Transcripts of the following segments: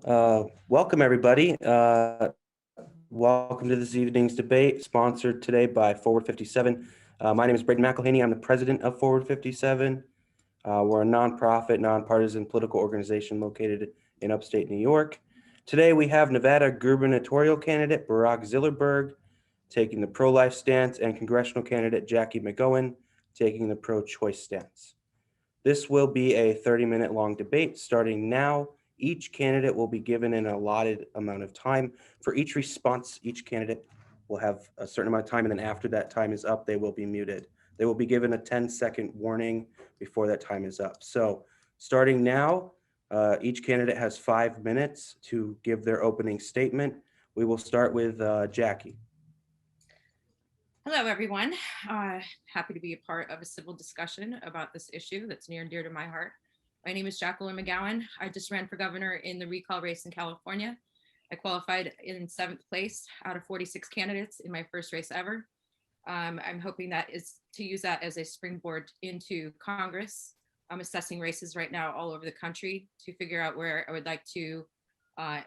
Welcome, everybody. Welcome to this evening's debate, sponsored today by Forward 57. My name is Braden McElhaney. I'm the president of Forward 57. We're a nonprofit, nonpartisan political organization located in upstate New York. Today, we have Nevada Gubernatorial Candidate Barak Zilberberg taking the pro-life stance and congressional candidate Jackie Mcgowan taking the pro-choice stance. This will be a 30-minute long debate starting now. Each candidate will be given an allotted amount of time. For each response, each candidate will have a certain amount of time, and then after that time is up, they will be muted. They will be given a 10-second warning before that time is up. So starting now, each candidate has 5 minutes to give their opening statement. We will start with Jackie. Hello, everyone. Happy to be a part of a civil discussion about this issue that's near and dear to my heart. My name is Jackie Mcgowan. I just ran for governor in the recall race in California. I qualified in 7th place out of 46 candidates in my first race ever. I'm hoping that is to use that as a springboard into Congress. I'm assessing races right now all over the country to figure out where I would like to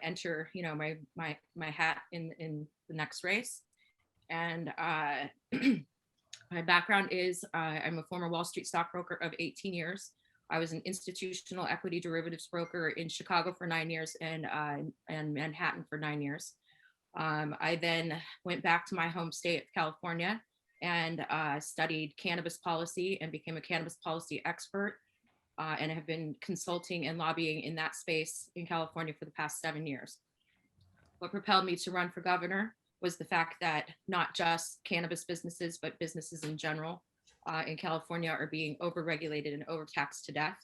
enter, my hat in the next race. And my background is I'm a former Wall Street stockbroker of 18 years. I was an institutional equity derivatives broker in Chicago for 9 years and Manhattan for 9 years. I then went back to my home state of California and studied cannabis policy and became a cannabis policy expert and have been consulting and lobbying in that space in California for the past 7 years. What propelled me to run for governor was the fact that not just cannabis businesses, but businesses in general in California are being overregulated and overtaxed to death.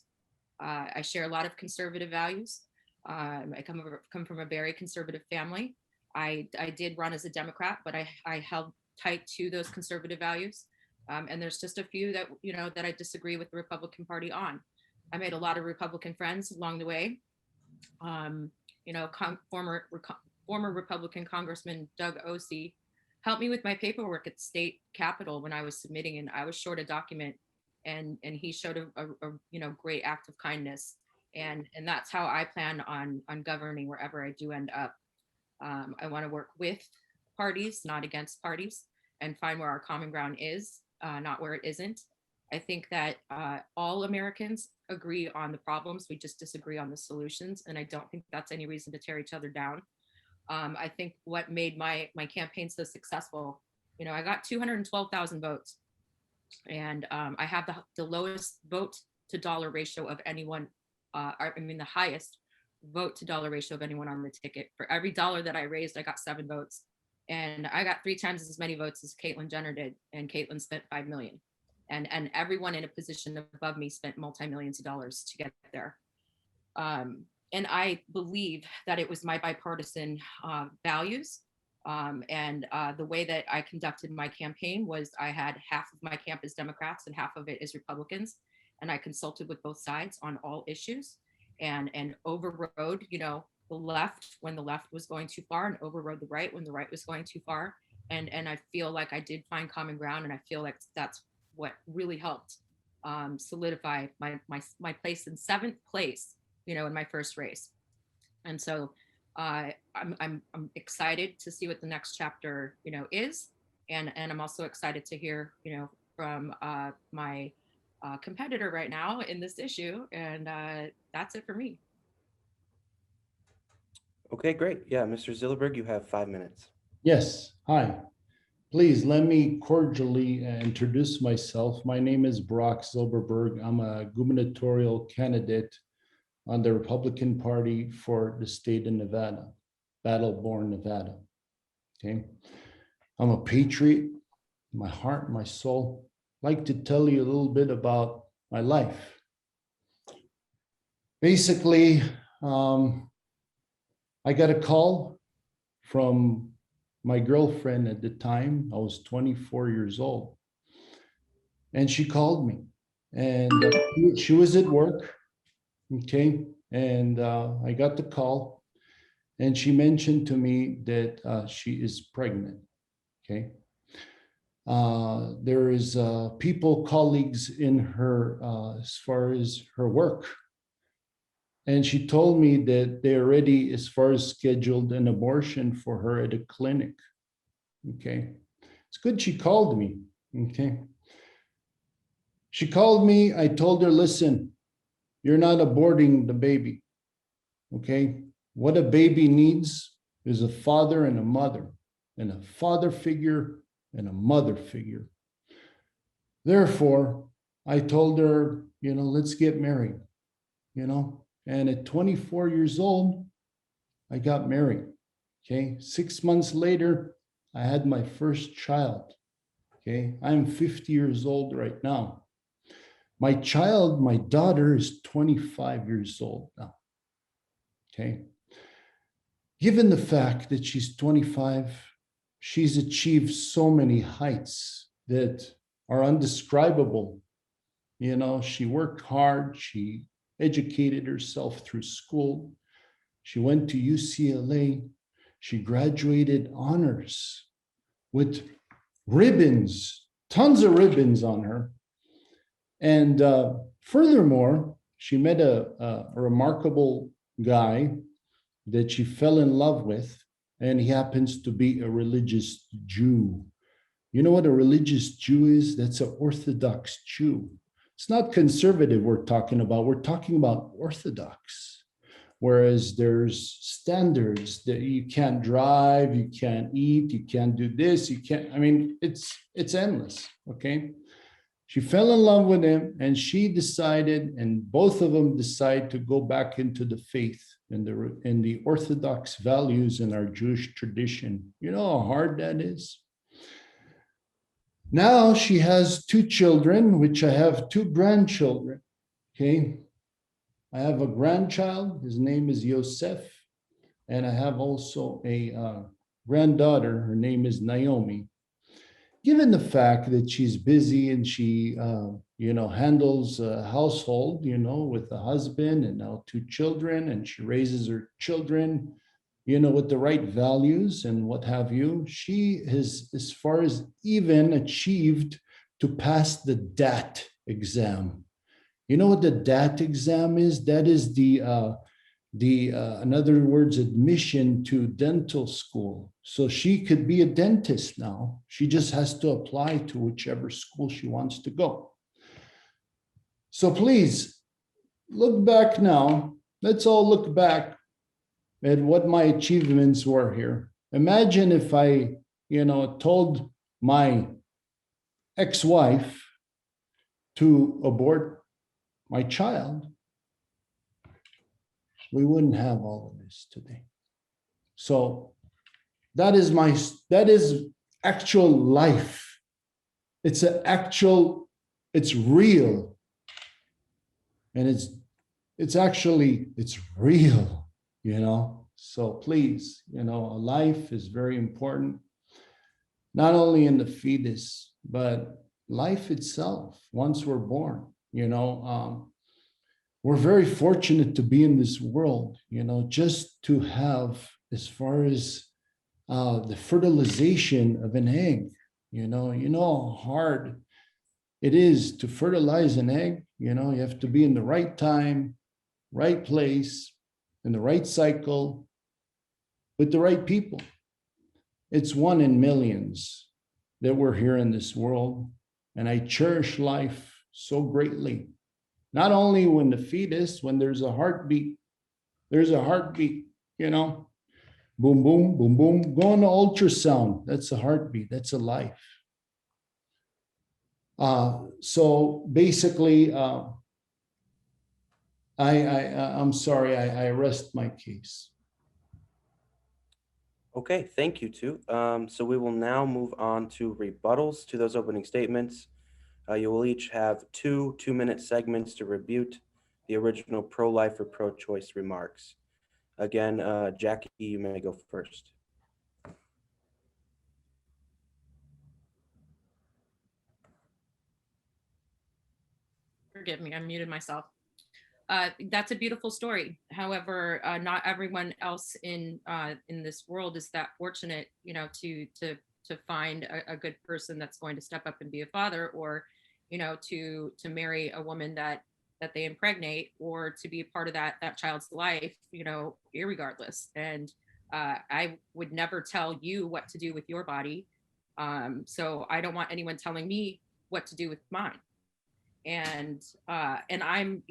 I share a lot of conservative values. I come from a very conservative family. I did run as a Democrat, but I held tight to those conservative values. And there's just a few that, that I disagree with the Republican Party on. I made a lot of Republican friends along the way. Former Republican Congressman Doug Osee helped me with my paperwork at the state capitol when I was submitting, and I was short a document, and he showed a great act of kindness, and that's how I plan on governing wherever I do end up. I want to work with parties, not against parties, and find where our common ground is, not where it isn't. I think that all Americans agree on the problems. We just disagree on the solutions, and I don't think that's any reason to tear each other down. I think what made my campaign so successful, I got 212,000 votes, and I have the lowest vote to dollar ratio of anyone. The highest vote to dollar ratio of anyone on the ticket. For every dollar that I raised, I got 7 votes, and I got 3 times as many votes as Caitlyn Jenner did, and Caitlyn spent $5 million, and everyone in a position above me spent multi-millions of dollars to get there. And I believe that it was my bipartisan values. And the way that I conducted my campaign was I had half of my camp is Democrats and half of it is Republicans. And I consulted with both sides on all issues and overrode, the left when the left was going too far, and overrode the right when the right was going too far. And I feel like I did find common ground, and I feel like that's what really helped solidify my place in 7th place, in my first race. And so I'm excited to see what the next chapter, is. And I'm also excited to hear, from my competitor right now in this issue. And that's it for me. Okay, great. Yeah, Mr. Zilberberg, you have 5 minutes. Yes, hi. Please let me cordially introduce myself. My name is Barak Zilberberg. I'm a gubernatorial candidate on the Republican Party for the state of Nevada, Battle-born Nevada. Okay, I'm a patriot, my heart, my soul. I'd like to tell you a little bit about my life. Basically, I got a call from my girlfriend at the time. I was 24 years old, and she called me, and she was at work. Okay, and I got the call, and she mentioned to me that she is pregnant. Okay, there is colleagues in her as far as her work, And she told me that they already, as far as scheduled an abortion for her at a clinic. Okay. It's good she called me. Okay. She called me. I told her, listen, you're not aborting the baby. Okay. What a baby needs is a father and a mother, and a father figure and a mother figure. Therefore, I told her, let's get married, and at 24 years old, I got married. Okay. 6 months later, I had my first child. Okay. I'm 50 years old right now. My child, my daughter, is 25 years old now. Okay. Given the fact that she's 25, she's achieved so many heights that are undescribable. She worked hard. She educated herself through school. She went to UCLA. She graduated honors with ribbons, tons of ribbons on her. And furthermore, she met a remarkable guy that she fell in love with, and he happens to be a religious Jew. You know what a religious Jew is? That's an Orthodox Jew. It's not conservative we're talking about Orthodox. Whereas there's standards that you can't drive, you can't eat, you can't do this, you can't, it's endless, okay? She fell in love with him, and she decided, and both of them decide to go back into the faith and the Orthodox values in our Jewish tradition. You know how hard that is? Now she has 2 children, which I have 2 grandchildren, okay? I have a grandchild, his name is Yosef, and I have also a granddaughter, her name is Naomi. Given the fact that she's busy and she, handles a household, with a husband and now 2 children, and she raises her children, with the right values and what have you, she has, as far as even achieved to pass the DAT exam. You know what the DAT exam is? That is in other words, admission to dental school. So she could be a dentist now. She just has to apply to whichever school she wants to go. So please look back now. Let's all look back at what my achievements were here. Imagine if I, told my ex-wife to abort my child, we wouldn't have all of this today. So that is actual life. It's real. And it's real, So please, a life is very important, not only in the fetus, but life itself, once we're born, we're very fortunate to be in this world, just to have, as far as the fertilization of an egg, you know how hard it is to fertilize an egg. You have to be in the right time, right place, in the right cycle, with the right people. It's 1 in millions that we're here in this world. And I cherish life so greatly. Not only when the fetus, when there's a heartbeat, boom, boom, boom, boom, going to ultrasound. That's a heartbeat. That's a life. So basically, I'm sorry, I rest my case. Okay, thank you, too. So we will now move on to rebuttals to those opening statements. You will each have 2 2-minute segments to rebut the original pro-life or pro-choice remarks. Again, Jackie, you may go first. Forgive me, I muted myself. That's a beautiful story. However, not everyone else in this world is that fortunate, to find a good person that's going to step up and be a father, or, to marry a woman that that they impregnate or to be a part of that child's life, irregardless. And I would never tell you what to do with your body. So I don't want anyone telling me what to do with mine. And I'm,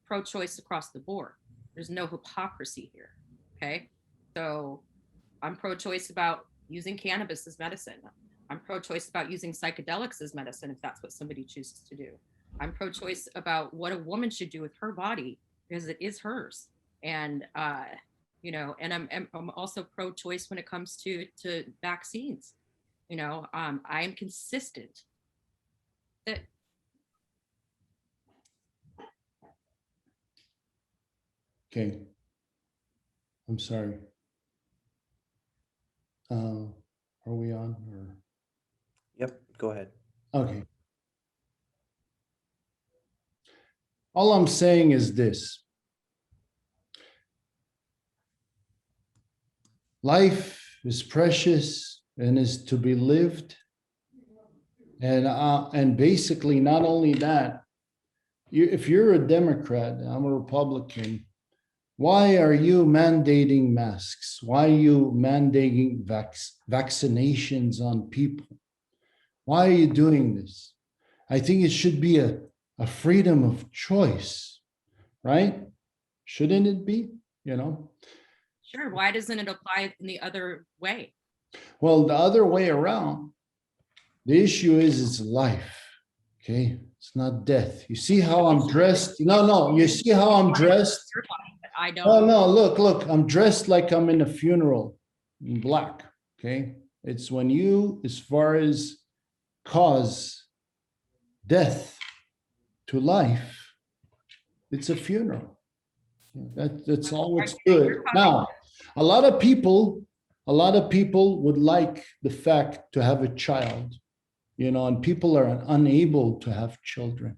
pro-choice across the board. There's no hypocrisy here. Okay. So I'm pro-choice about using cannabis as medicine. I'm pro-choice about using psychedelics as medicine if that's what somebody chooses to do. I'm pro-choice about what a woman should do with her body because it is hers. And and I'm also pro-choice when it comes to vaccines. I'm consistent that Okay. I'm sorry. Are we on or? Yep, go ahead. Okay. All I'm saying is this. Life is precious and is to be lived. And basically, not only that, if you're a Democrat, I'm a Republican, why are you mandating masks? Why are you mandating vaccinations on people? Why are you doing this? I think it should be a freedom of choice, right? Shouldn't it be? Sure. Why doesn't it apply in the other way? Well, the other way around, the issue is it's life, okay? It's not death. You see how I'm dressed? No, you see how I'm dressed? I don't. Oh, no, look, I'm dressed like I'm in a funeral in black, okay? It's when you, as far as cause death to life, it's a funeral. That's all it's good. Now, a lot of people would like the fact to have a child, and people are unable to have children.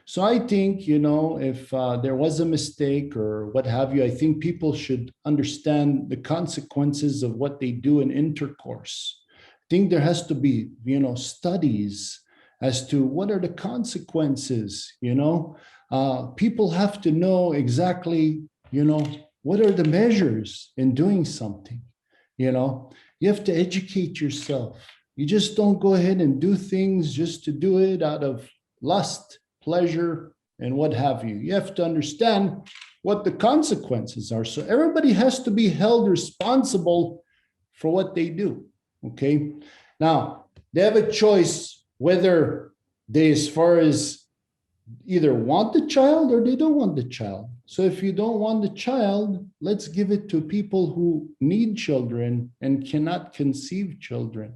So I think, if there was a mistake or what have you, I think people should understand the consequences of what they do in intercourse. I think there has to be, studies as to what are the consequences, people have to know exactly, what are the measures in doing something, you have to educate yourself. You just don't go ahead and do things just to do it out of lust, pleasure, and what have you. You have to understand what the consequences are. So everybody has to be held responsible for what they do. Okay. Now, they have a choice whether they, as far as either want the child or they don't want the child. So if you don't want the child, let's give it to people who need children and cannot conceive children.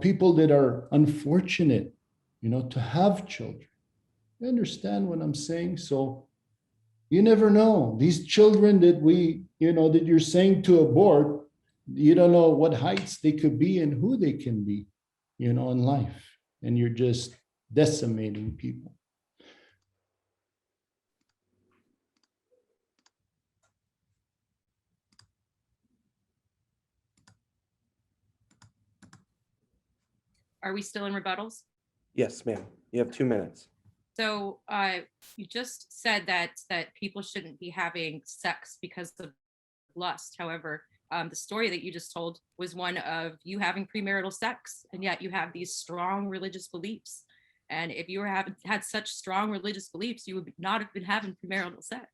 People that are unfortunate, to have children. You understand what I'm saying? So you never know. These children that that you're saying to abort, you don't know what heights they could be and who they can be, in life. And you're just decimating people. Are we still in rebuttals? Yes, ma'am. You have 2 minutes. So you just said that people shouldn't be having sex because of lust. However, the story that you just told was one of you having premarital sex, and yet you have these strong religious beliefs. And if you had such strong religious beliefs, you would not have been having premarital sex.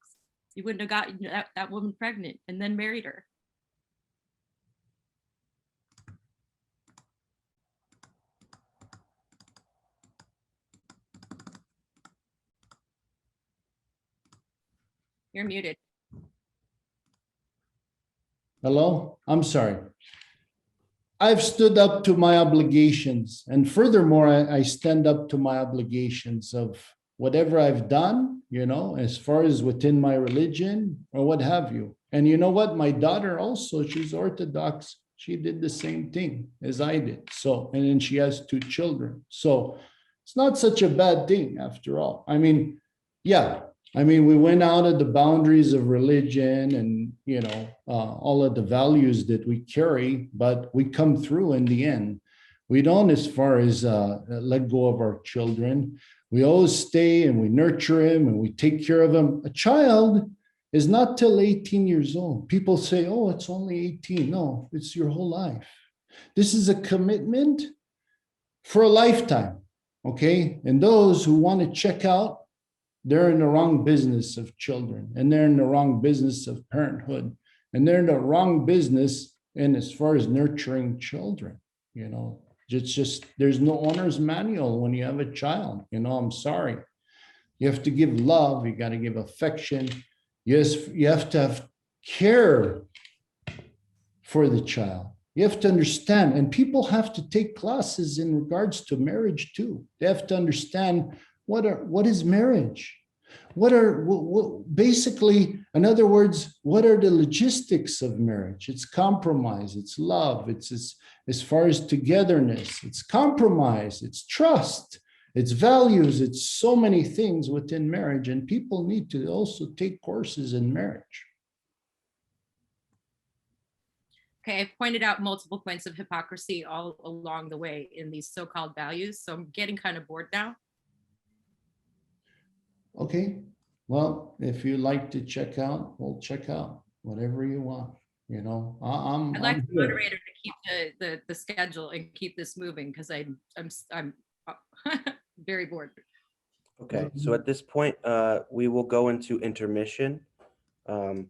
You wouldn't have gotten that woman pregnant and then married her. You're muted. Hello? I'm sorry. I've stood up to my obligations. And furthermore, I stand up to my obligations of whatever I've done, as far as within my religion or what have you. And you know what? My daughter also, she's Orthodox. She did the same thing as I did. So, and then she has 2 children. So it's not such a bad thing after all. We went out of the boundaries of religion and, all of the values that we carry, but we come through in the end. We don't, as far as let go of our children. We always stay and we nurture him and we take care of him. A child is not till 18 years old. People say, oh, it's only 18. No, it's your whole life. This is a commitment for a lifetime, okay? And those who want to check out, they're in the wrong business of children, and they're in the wrong business of parenthood, and they're in the wrong business in as far as nurturing children, you know? It's just, there's no owner's manual when you have a child, you know, I'm sorry. You have to give love, you got to give affection. Yes, you have to have care for the child. You have to understand, and people have to take classes in regards to marriage too. They have to understand what is marriage? Basically, in other words, what are the logistics of marriage? It's compromise, it's love, it's as far as togetherness, it's compromise, it's trust, it's values, it's so many things within marriage, and people need to also take courses in marriage. Okay, I've pointed out multiple points of hypocrisy all along the way in these so-called values, so I'm getting kind of bored now. Okay, well, if you like to check out, we'll check out whatever you want. You know, I'd like I'm the here. moderator to keep the schedule and keep this moving because I'm very bored. Okay, so at this point, we will go into intermission. So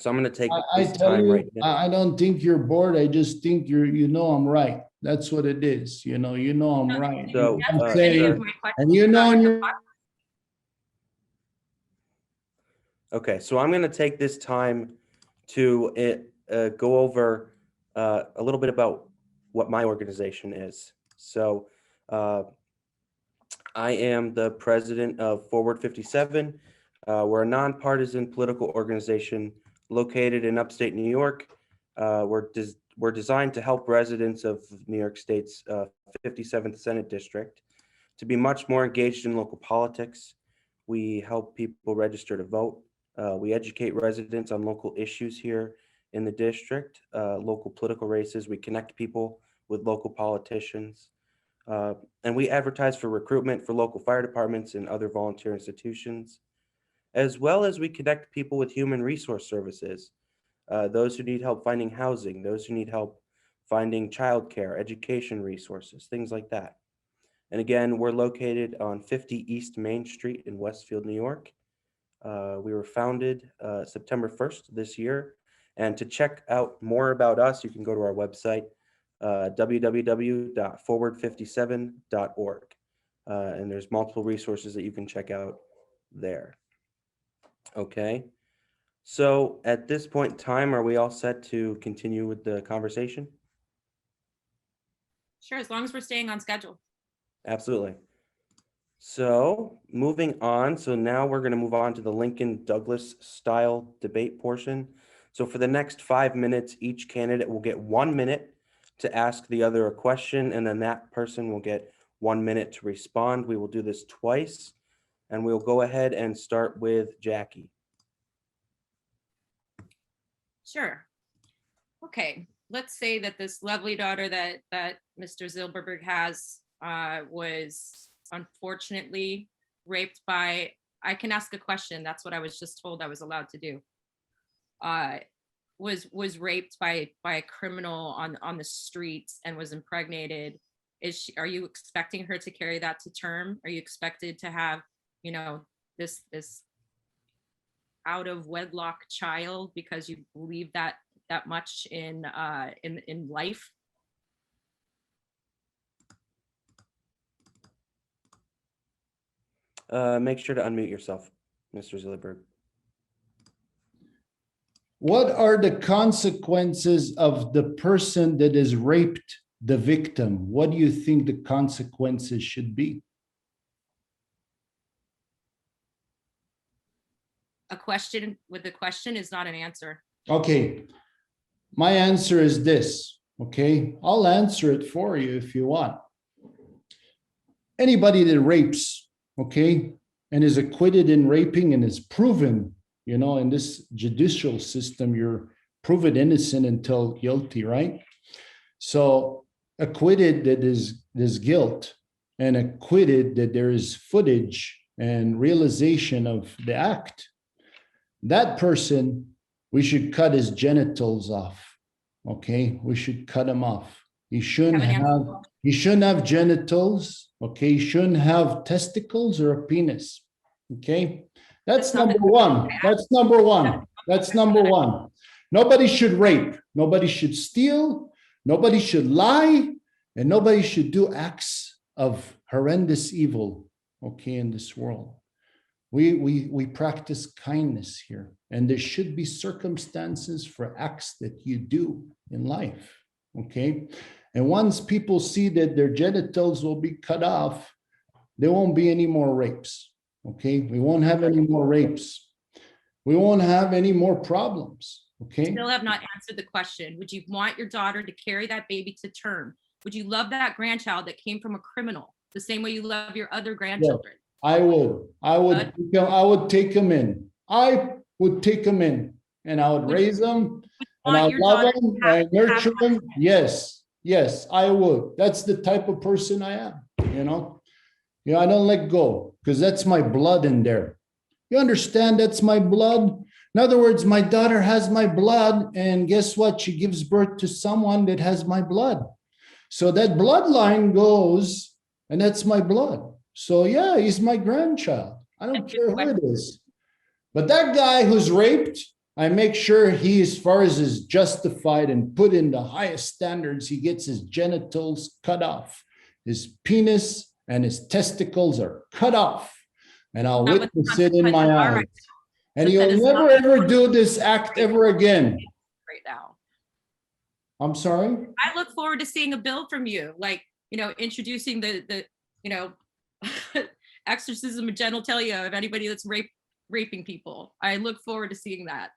I'm going to take I this tell time you, right now. I don't think you're bored. I just think you know, I'm right. That's what it is. You know I'm right. So, I'm Answer saying, any of my questions and you know, about you're Okay, so I'm going to take this time to go over a little bit about what my organization is. So I am the president of Forward 57. We're a nonpartisan political organization located in upstate New York. We're designed to help residents of New York State's 57th Senate District to be much more engaged in local politics. We help people register to vote. We educate residents on local issues here in the district, local political races. We connect people with local politicians. And we advertise for recruitment for local fire departments and other volunteer institutions, as well as we connect people with human resource services, those who need help finding housing, those who need help finding childcare, education resources, things like that. And again, we're located on 50 East Main Street in Westfield, New York. We were founded September 1st this year. And to check out more about us, you can go to our website, www.forward57.org. And there's multiple resources that you can check out there. Okay. So at this point in time, are we all set to continue with the conversation? Sure, as long as we're staying on schedule. Absolutely. So moving on, so now we're going to move on to the Lincoln Douglas style debate portion. So for the next 5 minutes, each candidate will get 1 minute to ask the other a question, and then that person will get 1 minute to respond. We will do this twice, and we'll go ahead and start with Jackie. Sure. Okay, let's say that this lovely daughter that Mr. Zilberberg has was unfortunately raped by, I can ask a question, that's what I was just told I was allowed to do. Was raped by a criminal on the streets and was impregnated. Are you expecting her to carry that to term? Are you expected to have, you know, this out of wedlock child because you believe that much in life? Make sure to unmute yourself, Mr. Zilberberg. what are the consequences of the person that is raped the victim? What do you think the consequences should be? A question with a question is not an answer. Okay, my answer is this, okay? I'll answer it for you if you want. Anybody that rapes, okay, and is acquitted in raping and is proven, you know, in this judicial system, you're proven innocent until guilty, right? So acquitted, that is guilt, and acquitted, that there is footage and realization of the act, that person, we should cut his genitals off. Okay, we should cut him off. He shouldn't have genitals. Okay, he shouldn't have testicles or a penis. Okay, that's number one. That's number one. That's number one. Nobody should rape. Nobody should steal. Nobody should lie, and nobody should do acts of horrendous evil. Okay, in this world, we practice kindness here, and there should be circumstances for acts that you do in life. Okay, and once people see that their genitals will be cut off, there won't be any more rapes. Okay, we won't have any more rapes. We won't have any more problems. Okay. Still have not answered the question. Would you want your daughter to carry that baby to term? Would you love that grandchild that came from a criminal the same way you love your other grandchildren? I would take him in. I would take him in, and I would raise them, and I would love them, and nurture them. Yes, I would. That's the type of person I am. I don't let go, because that's my blood in there. You understand? That's my blood. In other words, my daughter has my blood, and guess what? She gives birth to someone that has my blood. So that bloodline goes, and that's my blood. So yeah, he's my grandchild. I don't care who it is. But that guy who's raped, I make sure he, as far as is justified and put in the highest standards, he gets his genitals cut off. His penis and his testicles are cut off. And I'll witness it in my eyes. And he'll never, ever do this act ever again. Right now. I'm sorry? I look forward to seeing a bill from you, like, introducing the exorcism of genitalia of anybody that's raping people. I look forward to seeing that,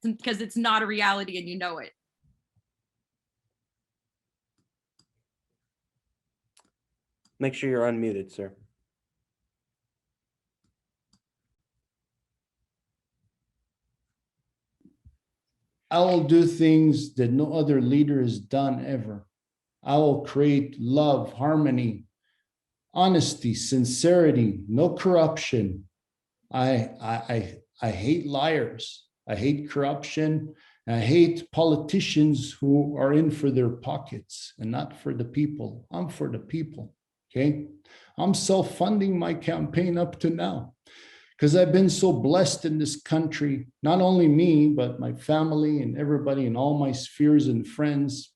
because it's not a reality and you know it. Make sure you're unmuted, sir. I will do things that no other leader has done ever. I will create love, harmony, honesty, sincerity, no corruption. I hate liars. I hate corruption. I hate politicians who are in for their pockets and not for the people. I'm for the people. Okay. I'm self-funding my campaign up to now, because I've been so blessed in this country, not only me, but my family and everybody in all my spheres and friends.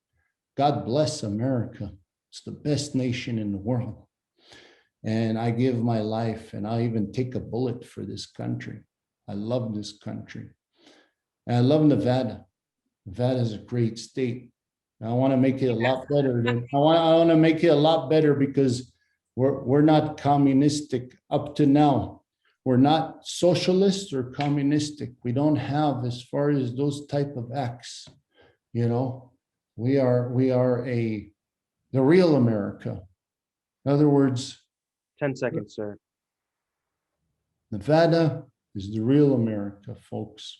God bless America. It's the best nation in the world. And I give my life, and I even take a bullet for this country. I love this country. And I love Nevada. Nevada is a great state. I want to make it a lot better. I want to make it a lot better, because we're not communistic up to now. We're not socialist or communistic. We don't have, as far as those type of acts. We are the real America. In other words, 10 seconds, sir. Nevada is the real America, folks.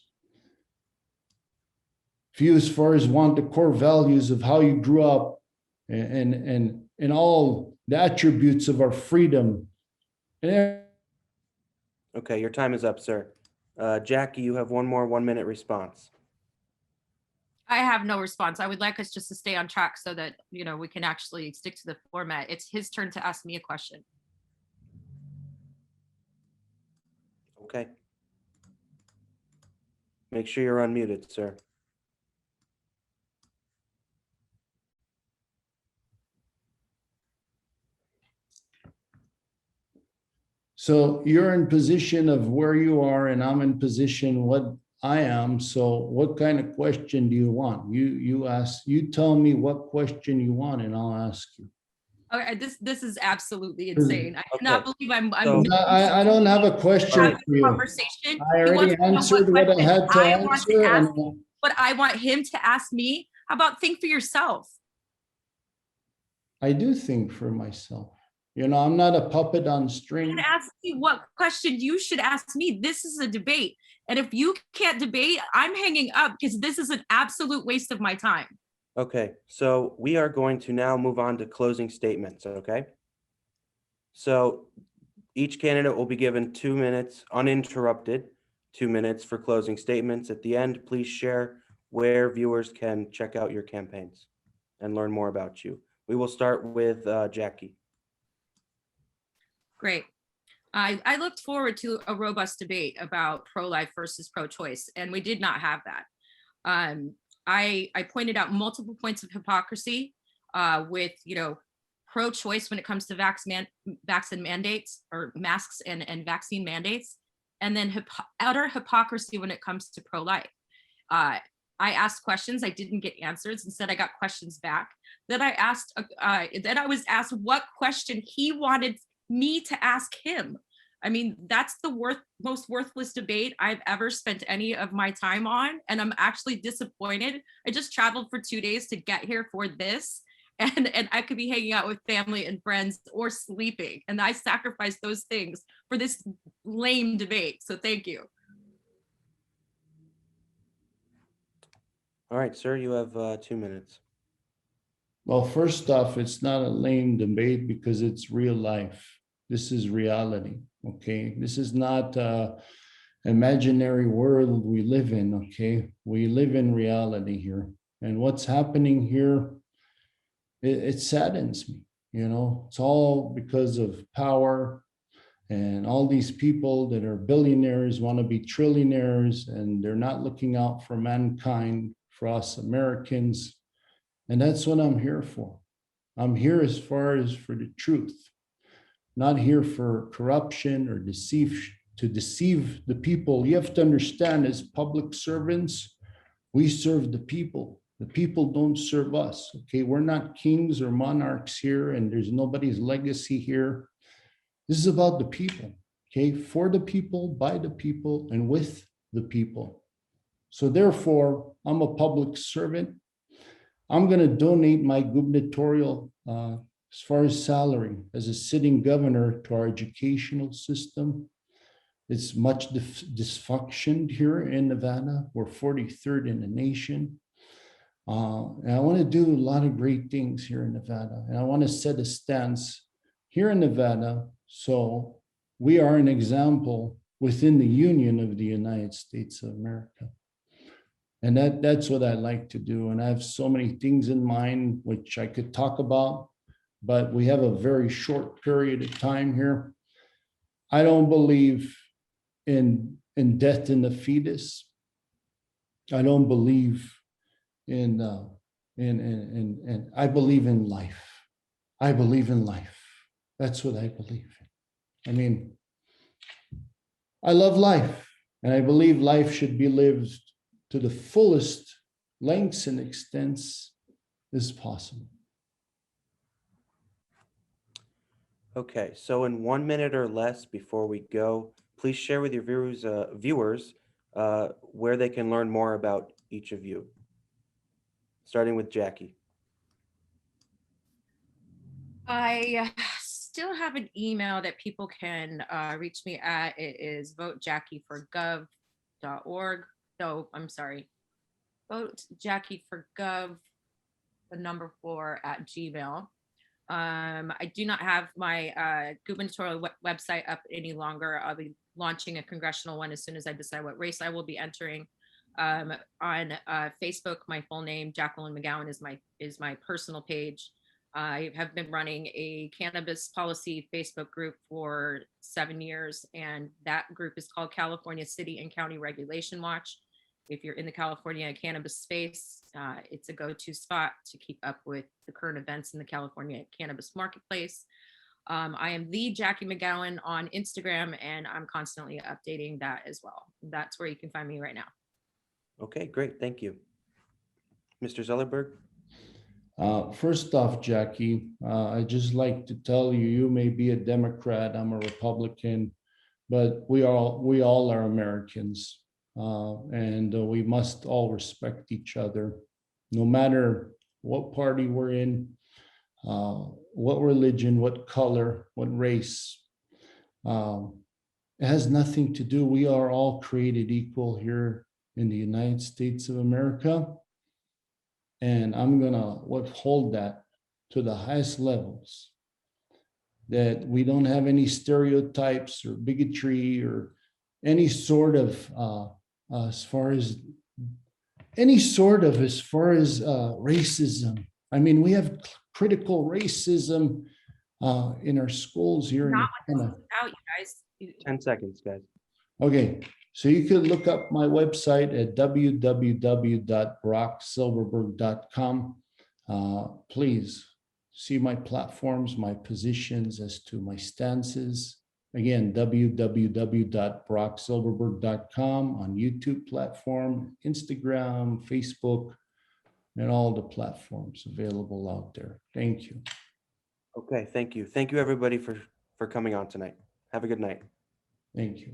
If you, as far as want the core values of how you grew up and all the attributes of our freedom. Okay, your time is up, sir. Jackie, you have one more 1-minute response. I have no response. I would like us just to stay on track so that, we can actually stick to the format. It's his turn to ask me a question. Okay. Make sure you're unmuted, sir. So you're in position of where you are, and I'm in position what I am. So what kind of question do you want? You tell me what question you want, and I'll ask you. Okay, this is absolutely insane. I cannot believe I'm I don't have a question for you. Conversation. I already answered what I had to answer. But I want him to ask me. How about think for yourself? I do think for myself. I'm not a puppet on string. And ask me what question you should ask me. This is a debate. And if you can't debate, I'm hanging up, because this is an absolute waste of my time. Okay, so we are going to now move on to closing statements, okay? So each candidate will be given 2 minutes uninterrupted, 2 minutes for closing statements. At the end, please share where viewers can check out your campaigns and learn more about you. We will start with Jackie. Great. I looked forward to a robust debate about pro-life versus pro-choice, and we did not have that. I pointed out multiple points of hypocrisy with, pro-choice when it comes to vaccine mandates or masks and vaccine mandates, and then utter hypocrisy when it comes to pro-life. I asked questions, I didn't get answers. Instead, I got questions back. Then I was asked what question he wanted me to ask him. I mean, that's the most worthless debate I've ever spent any of my time on. And I'm actually disappointed. I just traveled for 2 days to get here for this. And I could be hanging out with family and friends or sleeping. And I sacrificed those things for this lame debate. So thank you. All right, sir, you have 2 minutes. Well, first off, it's not a lame debate because it's real life. This is reality, okay? This is not an imaginary world we live in, okay? We live in reality here. And what's happening here, it saddens me, It's all because of power, and all these people that are billionaires want to be trillionaires, and they're not looking out for mankind, for us Americans. And that's what I'm here for. I'm here as far as for the truth, not here for corruption or to deceive the people. You have to understand, as public servants, we serve the people. The people don't serve us, okay? We're not kings or monarchs here, and there's nobody's legacy here. This is about the people, okay? For the people, by the people, and with the people. So therefore, I'm a public servant. I'm going to donate my gubernatorial, as far as salary, as a sitting governor, to our educational system. It's much dysfunctioned here in Nevada. We're 43rd in the nation. And I want to do a lot of great things here in Nevada. And I want to set a stance here in Nevada, so we are an example within the Union of the United States of America. And that's what I like to do. And I have so many things in mind which I could talk about, but we have a very short period of time here. I don't believe in death in the fetus. I don't believe in I believe in life. I believe in life. That's what I believe in. I mean, I love life, and I believe life should be lived to the fullest lengths and extents as possible. Okay, so in 1 minute or less before we go, please share with your viewers where they can learn more about each of you. Starting with Jackie. I still have an email that people can reach me at. It is votejackie4gov.org. No, I'm sorry. Votejackie4gov, the number 4 at Gmail. I do not have my gubernatorial website up any longer. I'll be launching a congressional one as soon as I decide what race I will be entering. On Facebook, my full name, Jacqueline Mcgowan, is my personal page. I have been running a cannabis policy Facebook group for 7 years, and that group is called California City and County Regulation Watch. If you're in the California cannabis space, it's a go-to spot to keep up with the current events in the California cannabis marketplace. I am the Jackie Mcgowan on Instagram, and I'm constantly updating that as well. That's where you can find me right now. Okay, great. Thank you. Mr. Zilberberg? First off, Jackie, I'd just like to tell you, you may be a Democrat, I'm a Republican, but we all are Americans. And we must all respect each other, no matter what party we're in, what religion, what color, what race. It has nothing to do. We are all created equal here in the United States of America. And I'm going to withhold that to the highest levels. that we don't have any stereotypes or bigotry or any sort of as far as racism. I mean, we have critical racism in our schools here in Not McKenna. out, you guys. 10 seconds, guys. Okay, so you could look up my website at www.barackzilberberg.com. Please see my platforms, my positions as to my stances. Again, www.barackzilberberg.com on YouTube platform, Instagram, Facebook, and all the platforms available out there. Thank you. Okay, thank you. Thank you, everybody, for coming on tonight. Have a good night. Thank you.